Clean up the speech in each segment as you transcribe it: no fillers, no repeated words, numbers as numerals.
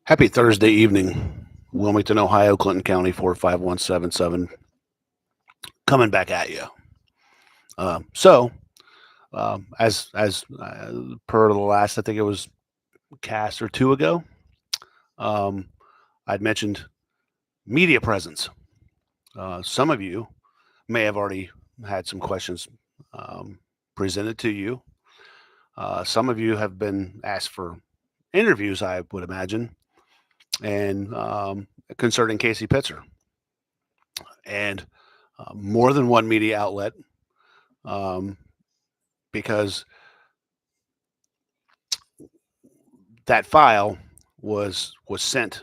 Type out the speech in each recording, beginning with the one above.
Happy Thursday evening, Wilmington, Ohio, Clinton County, 45177, coming back at you. As per the last, I think it was cast or two ago, um, I'd mentioned media presence. Some of you may have already had some questions um, presented to you. Some of you have been asked for interviews, I would imagine, and concerning Casey Pitzer. And more than one media outlet, um, because that file was sent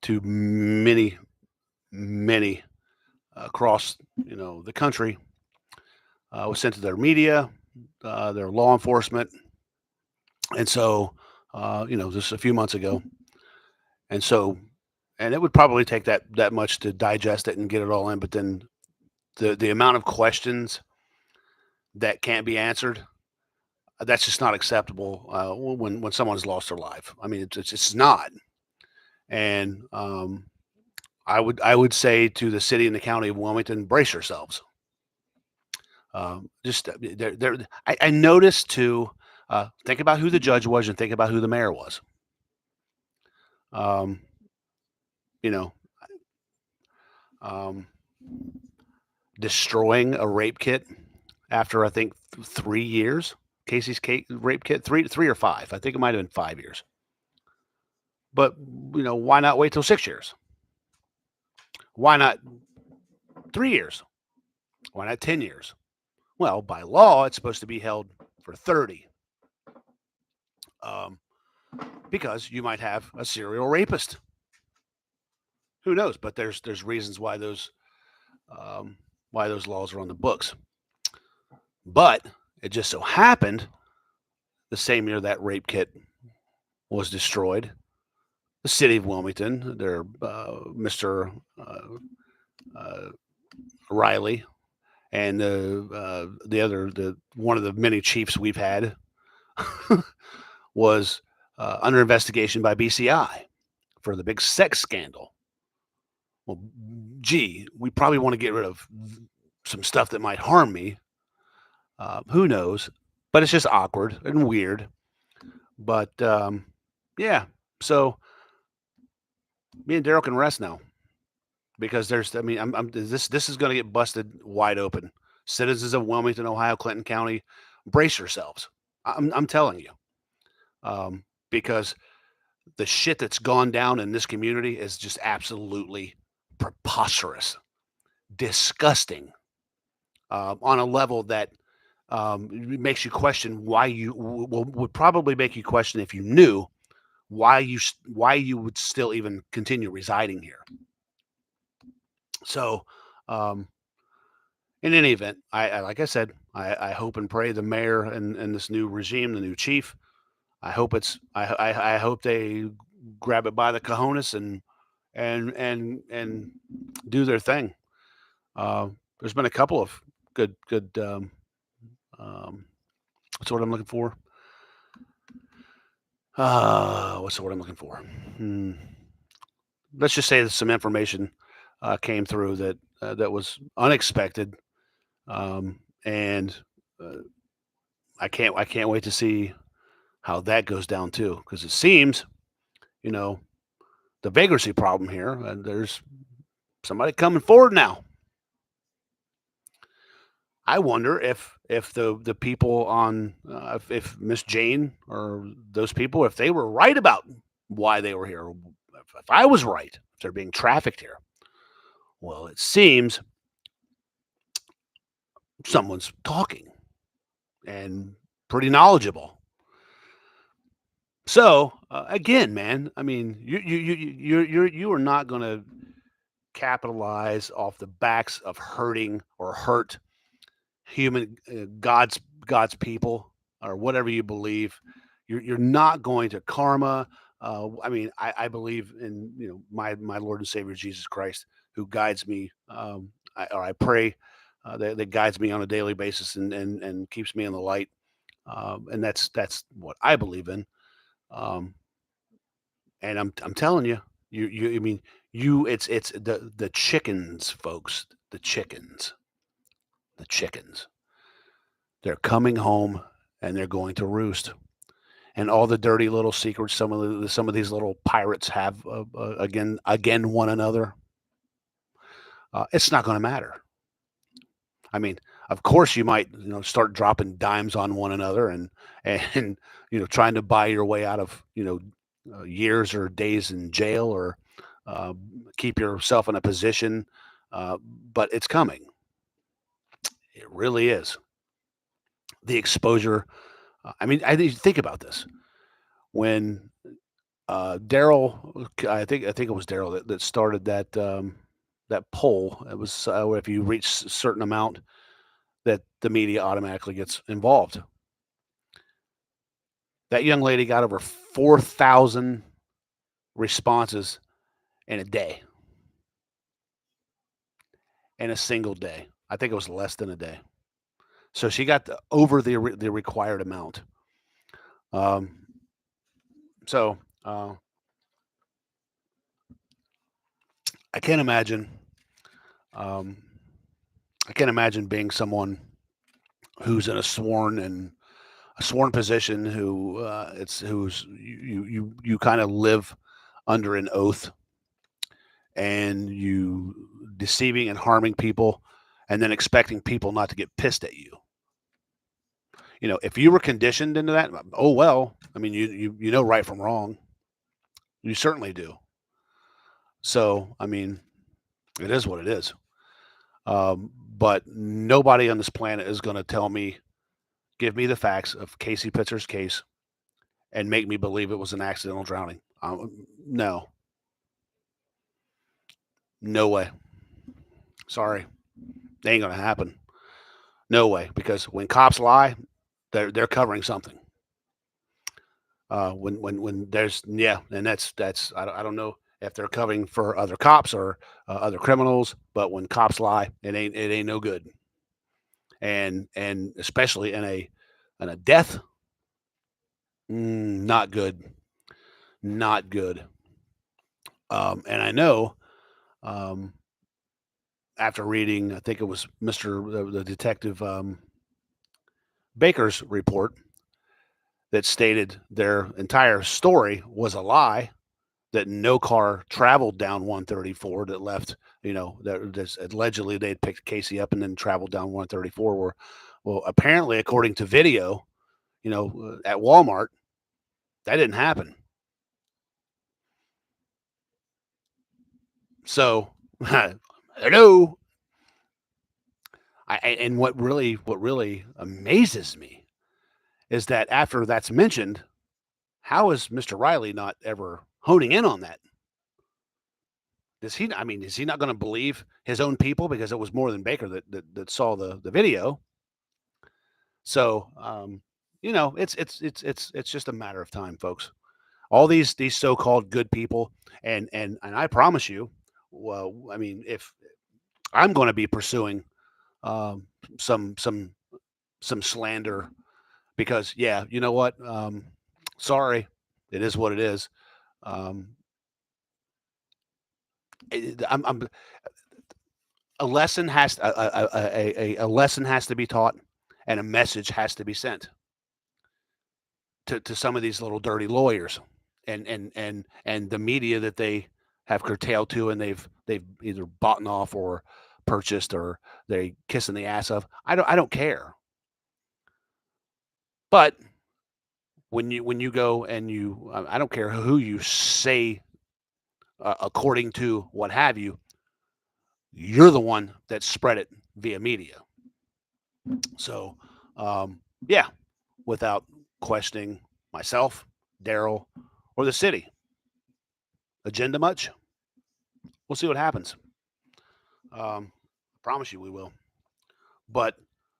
to many across the country. Was sent to their media, their law enforcement, and so just a few months ago, and so and it would probably take that much to digest it and get it all in. But then the amount of questions that can't be answered, that's just not acceptable when someone's lost their life. I mean, it's not. And I would say to the city and the county of Wilmington, brace yourselves. Just there. I noticed too. Think about who the judge was and think about who the mayor was. Um, you know, um, destroying a rape kit after I think 3 years. Casey's rape kit, three or five. I think it might have been 5 years. But why not wait till 6 years? Why not 3 years? Why not 10 years? Well, by law, it's supposed to be held for 30. Um, because you might have a serial rapist. Who knows? But there's reasons why those laws are on the books. But it just so happened the same year that rape kit was destroyed, the city of Wilmington, their Mr. Riley, and the one of the many chiefs we've had was under investigation by BCI for the big sex scandal. Well, gee, we probably want to get rid of some stuff that might harm me. Who knows? But it's just awkward and weird. But yeah, so me and Daryl can rest now because this is going to get busted wide open. Citizens of Wilmington, Ohio, Clinton County, brace yourselves. I'm telling you, because the shit that's gone down in this community is just absolutely preposterous, disgusting, on a level that makes you question why would probably make you question if you knew why you would still even continue residing here. So, in any event, I like I said, I hope and pray the mayor and this new regime, the new chief. I hope I hope they grab it by the cojones and do their thing. There's been a couple of good what's the word I'm looking for? What's the word I'm looking for? Let's just say that some information came through that was unexpected, and I can't wait to see how that goes down too, because it seems, the vagrancy problem here, and there's somebody coming forward now. I wonder if the people on if Miss Jane or those people, if they were right about why they were here, if I was right, if they're being trafficked here. Well, it seems someone's talking and pretty knowledgeable. So again, man, I mean, you are not going to capitalize off the backs of hurting or hurt human God's people or whatever you believe. You're not going to karma. I mean, I believe in my Lord and Savior Jesus Christ, who guides me. I pray that guides me on a daily basis and keeps me in the light. And that's what I believe in. Um, And I'm telling you, I mean, it's the chickens, folks, the chickens. They're coming home and they're going to roost. And all the dirty little secrets some of these little pirates have again one another. It's not going to matter. I mean, of course, you might start dropping dimes on one another and trying to buy your way out of years or days in jail or uh, keep yourself in a position. Uh, but it's coming. It really is. The exposure. I mean, think about this. When Daryl, I think it was Daryl that started that poll. It was if you reach a certain amount, that the media automatically gets involved. That young lady got over 4,000 responses in a day, in a single day. I think it was less than a day. So she got over the required amount. Um, so I can't imagine. Um, I can't imagine being someone who's in a sworn position who's you kind of live under an oath and you deceiving and harming people and then expecting people not to get pissed at you. If you were conditioned into that, oh well, I mean you know right from wrong. You certainly do. So, I mean, it is what it is. But nobody on this planet is going to give me the facts of Casey Pitzer's case and make me believe it was an accidental drowning. No, no way. Sorry, they ain't gonna happen. No way, because when cops lie, they're covering something. When there's and that's I don't know if they're covering for other cops or other criminals, but when cops lie, it ain't no good. And especially in a death, not good, not good. And I know um, after reading, I think it was the detective Baker's report that stated their entire story was a lie. That no car traveled down 134 that left. That allegedly they'd picked Casey up and then traveled down 134. Well, apparently, according to video, at Walmart, that didn't happen. So, hello. And what really amazes me is that after that's mentioned, how is Mr. Riley not ever honing in on that? I mean, is he not going to believe his own people because it was more than Baker that saw the video? So, it's just a matter of time, folks. All these so-called good people, and I promise you, well, I mean, if I'm going to be pursuing um, some some some slander because yeah, you know what? Sorry, it is what it is. Um, I'm a lesson has a lesson has to be taught, and a message has to be sent to some of these little dirty lawyers, and the media that they have curtailed to, and they've either bought off or purchased or they kissing the ass of. I don't care, but when you go and I don't care who you say according to what have you, you're the one that spread it via media. So, yeah, without questioning myself, Daryl, or the city. Agenda much? We'll see what happens. I promise you we will. But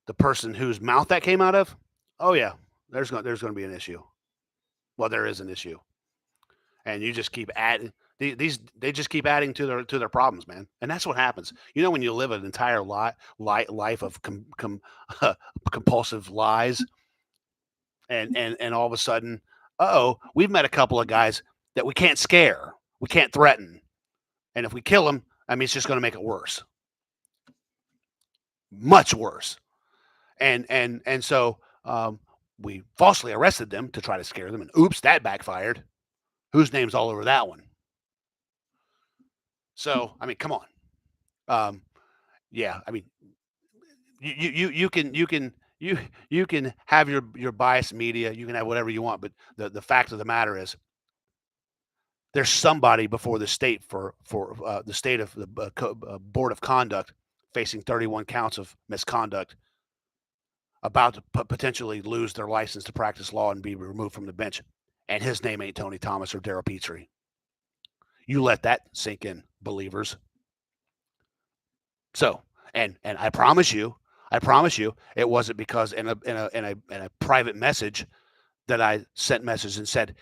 the person whose mouth that came out of, oh yeah, there's going to be an issue. Well, there is an issue, and you just keep adding they just keep adding to their problems, man. And that's what happens. When you live an entire life of compulsive lies, and all of a sudden, we've met a couple of guys that we can't scare, we can't threaten. And if we kill him, I mean, it's just going to make it worse. Much worse. And so we falsely arrested them to try to scare them. And oops, that backfired. Whose name's all over that one? So, I mean, come on. Yeah, I mean, you can have your biased media, you can have whatever you want, but the fact of the matter is, there's somebody before the state for the state of the board of conduct facing 31 counts of misconduct, about to potentially lose their license to practice law and be removed from the bench, and his name ain't Tony Thomas or Daryl Petrie. You let that sink in, believers. So, and I promise you, it wasn't because in a private message that I sent message and said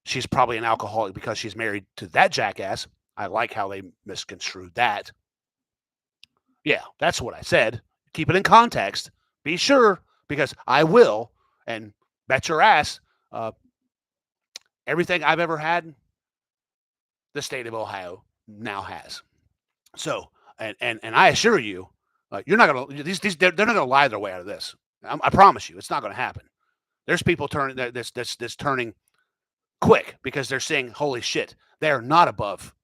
she's probably an alcoholic because she's married to that jackass. I like how they misconstrued that. Yeah, that's what I said. Keep it in context. Be sure, because I will, and bet your ass, everything I've ever had, the state of Ohio now has. So, and I assure you, you're not gonna they're not gonna lie their way out of this. I promise you, it's not gonna happen. There's people turning this turning quick because they're saying, "Holy shit, they are not above.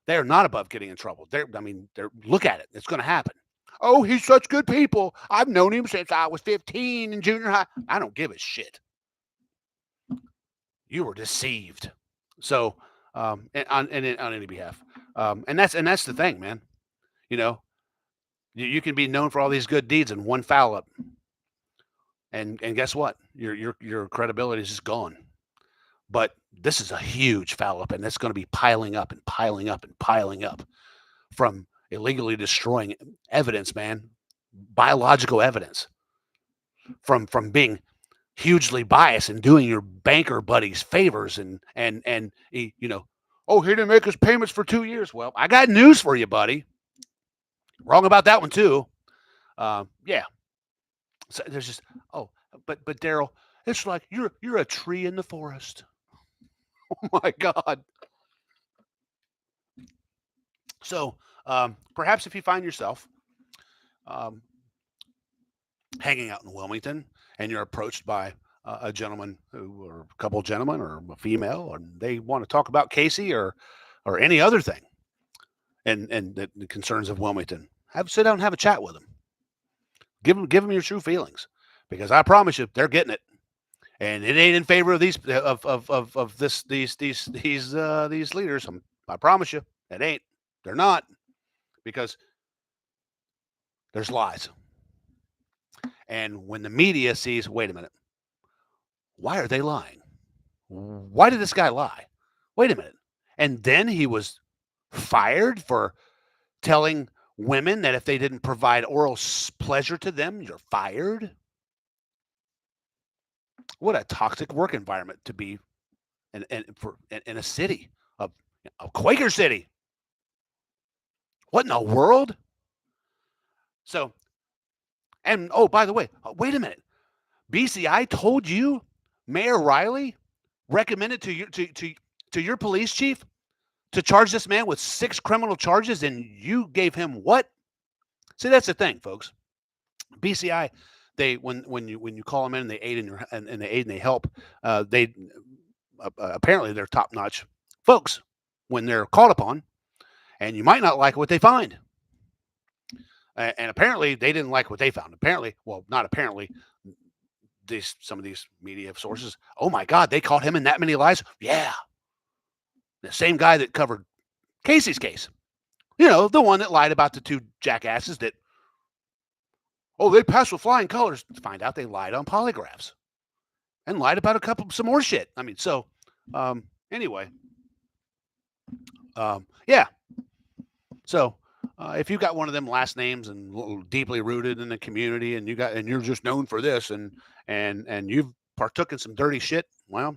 They are not above getting in trouble." They're look at it. It's gonna happen. Oh, he's such good people. I've known him since I was 15 in junior high. I don't give a shit. You were deceived. So, and on any behalf, and that's the thing, man. You know, you can be known for all these good deeds and one foul up, and guess what? Your credibility is just gone. But this is a huge foul up, and it's going to be piling up and piling up and piling up from illegally destroying evidence, man, biological evidence, from being hugely biased and doing your banker buddies favors and oh, he didn't make his payments for 2 years. Well, I got news for you, buddy. Wrong about that one too. Yeah. So there's just but Daryl, it's like you're a tree in the forest. Oh my God. So perhaps if you find yourself hanging out in Wilmington and you're approached by a gentleman or a couple of gentlemen or a female, and they want to talk about Casey or any other thing, and the concerns of Wilmington, sit down and have a chat with them. Give them your true feelings, because I promise you they're getting it, and it ain't in favor of these these leaders. I promise you it ain't. They're not, because there's lies. And when the media sees, wait a minute, why are they lying? Why did this guy lie? Wait a minute. And then he was fired for telling women that if they didn't provide oral pleasure to them, you're fired. What a toxic work environment to be in a city, a Quaker city. What in the world? So, and oh, by the way, wait a minute. BCI told you Mayor Riley recommended to your police chief to charge this man with 6 criminal charges, and you gave him what? See, that's the thing, folks. BCI, they when you call them in and they aid in your and they aid and they help, they apparently they're top notch folks when they're called upon, and you might not like what they find. And apparently they didn't like what they found. Apparently, well, not apparently. Some of these media sources, oh my God, they caught him in that many lies. Yeah, the same guy that covered Casey's case. You know, the one that lied about the 2 jackasses that, oh, they passed with flying colors. Find out they lied on polygraphs and lied about some more shit. I mean, so anyway, yeah. So if you got one of them last names and deeply rooted in the community, and you're just known for this, and you've partook in some dirty shit, well,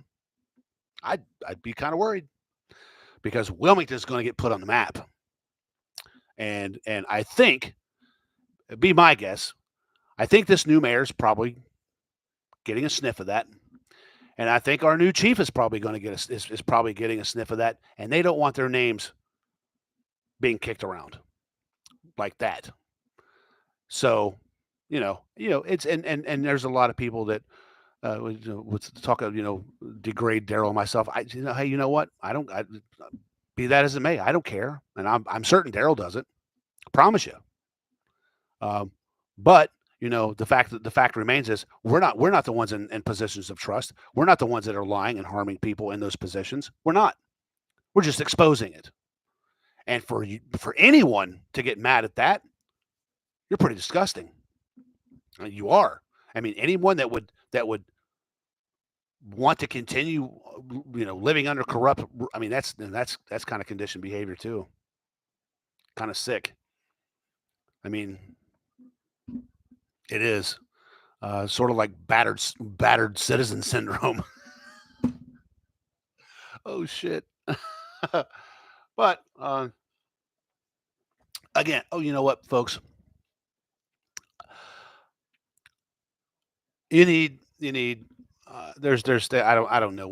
I'd be kind of worried, because Wilmington's going to get put on the map. And I think, be my guess, I think this new mayor's probably getting a sniff of that. And I think our new chief is probably going to get is probably getting a sniff of that, and they don't want their names being kicked around like that. So, it's and there's a lot of people that with talk of degrade Daryl and myself. Hey, you know what? Be that as it may, I don't care, and I'm certain Daryl doesn't. I promise you. Um, but the fact remains is we're not the ones in positions of trust. We're not the ones that are lying and harming people in those positions. We're not. We're just exposing it. And for anyone to get mad at that, you're pretty disgusting. You are. I mean, anyone that would want to continue, living under corrupt. I mean, that's kind of conditioned behavior too. Kind of sick. I mean, it is sort of like battered citizen syndrome. Oh shit. But again, you know what, folks? You need. There's I don't know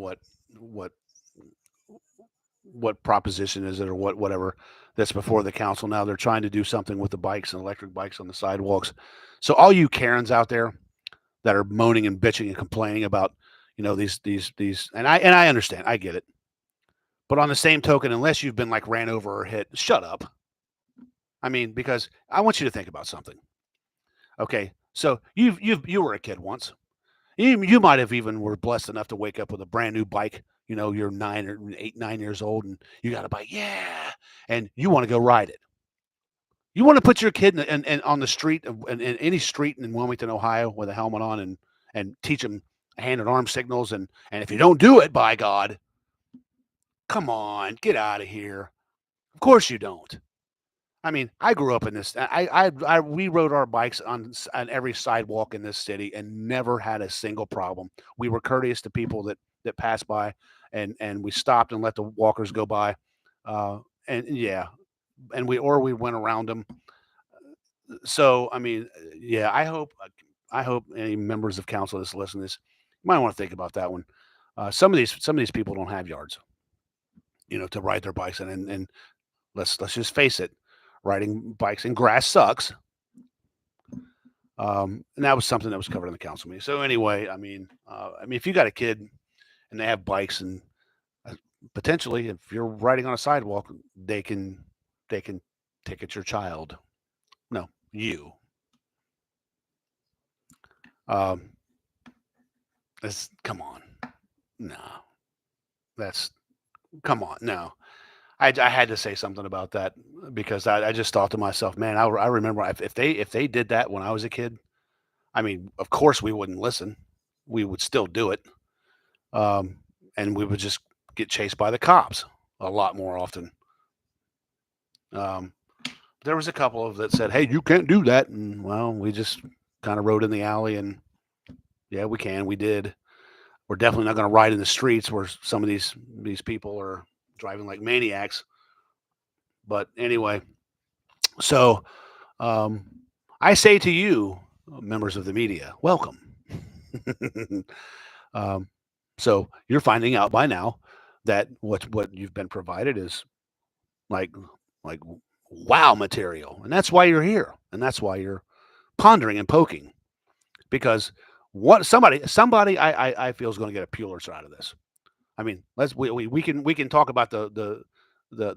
what proposition is it or whatever that's before the council now. They're trying to do something with the bikes and electric bikes on the sidewalks. So all you Karens out there that are moaning and bitching and complaining about these and I understand, I get it. But on the same token, unless you've been like ran over or hit, shut up. I mean, because I want you to think about something. Okay, so you were a kid once. You might have even were blessed enough to wake up with a brand new bike. You're 9 years old, and you got a bike, yeah, and you want to go ride it. You want to put your kid in on the street, in any street in Wilmington, Ohio, with a helmet on, and teach them hand and arm signals, and if you don't do it, by God, come on, get out of here. Of course you don't. I mean, I grew up in this. We rode our bikes on every sidewalk in this city and never had a single problem. We were courteous to people that passed by, and we stopped and let the walkers go by, and yeah, and we went around them. So I mean, yeah, I hope any members of council that's listening to this, you might want to think about that one. Some of these people don't have yards, to ride their bikes in, and let's just face it, riding bikes in grass sucks. And that was something that was covered in the council meeting. So anyway, if you got a kid and they have bikes, and potentially, if you're riding on a sidewalk, they can ticket your child. No, you. Come on, no, that's come on, no. I had to say something about that because I just thought to myself, man, I remember if they did that when I was a kid. I mean, of course we wouldn't listen. We would still do it, um, and we would just get chased by the cops a lot more often. Um, there was a couple of that said, "Hey, you can't do that," and well, we just kind of rode in the alley, and yeah, we can. We did. We're definitely not going to ride in the streets where some of these people are driving like maniacs. But anyway, so um, I say to you, members of the media, welcome. um, so you're finding out by now that what you've been provided is like like wow material, and that's why you're here, and that's why you're pondering and poking, because what somebody I feel is going to get a Pulitzer out of this. I mean, we can talk about the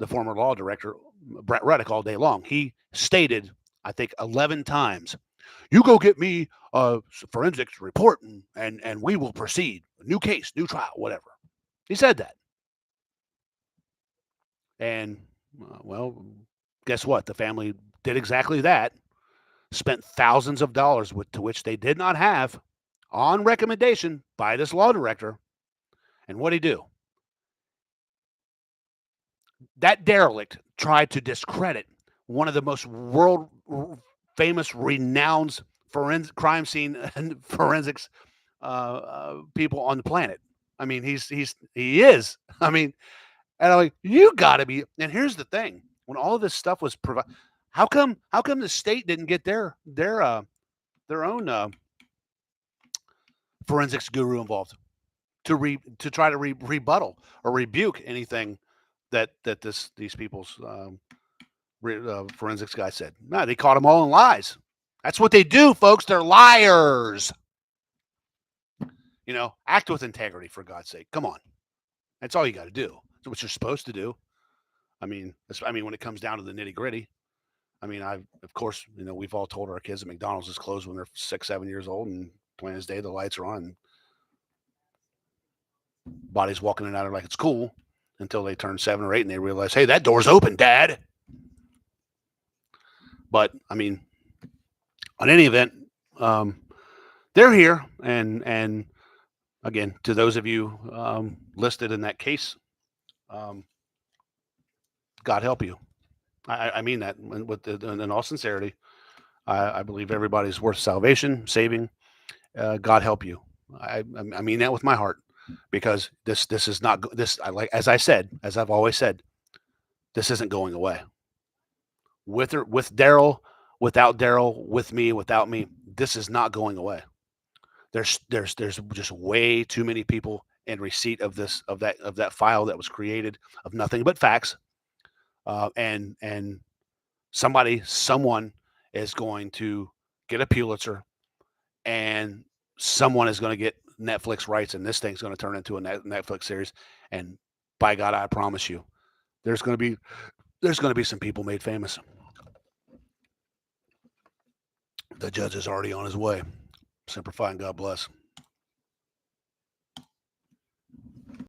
former law director Brett Reddick all day long. He stated, I think, 11 times, "You go get me a forensics report, and we will proceed. New case, new trial, whatever." He said that, and well, guess what? The family did exactly that. Spent thousands of dollars to which they did not have, on recommendation by this law director. And what did he do? That derelict tried to discredit one of the most world famous, renowned crime scene and forensics people on the planet. I mean, he is. I mean, and I'm like, you got to be. And here's the thing: when all of this stuff was provided, how come the state didn't get their own forensics guru involved to try to rebuttal or rebuke anything that these people's forensics guy said. No, they caught them all in lies. That's what they do, folks. They're liars. Act with integrity, for God's sake. Come on. That's all you got to do. That's what you're supposed to do. I mean, when it comes down to the nitty gritty, of course, we've all told our kids that McDonald's is closed when they're 6, 7 years old, and plain as day, the lights are on. And body's walking in and out of like it's cool until they turn 7 or 8 and they realize, hey, that door's open, Dad. But on any event, they're here, and again, to those of you listed in that case, God help you. I mean that in all sincerity. I believe everybody's worth salvation, saving. God help you. I mean that with my heart, because this is not this. As I've always said, this isn't going away. With Daryl, without Daryl, with me, without me, this is not going away. There's just way too many people in receipt of that file that was created of nothing but facts, and someone is going to get a Pulitzer, and someone is going to get Netflix rights, and this thing's going to turn into a Netflix series. And by God, I promise you, there's going to be some people made famous. The judge is already on his way. Semper Fi, and God bless.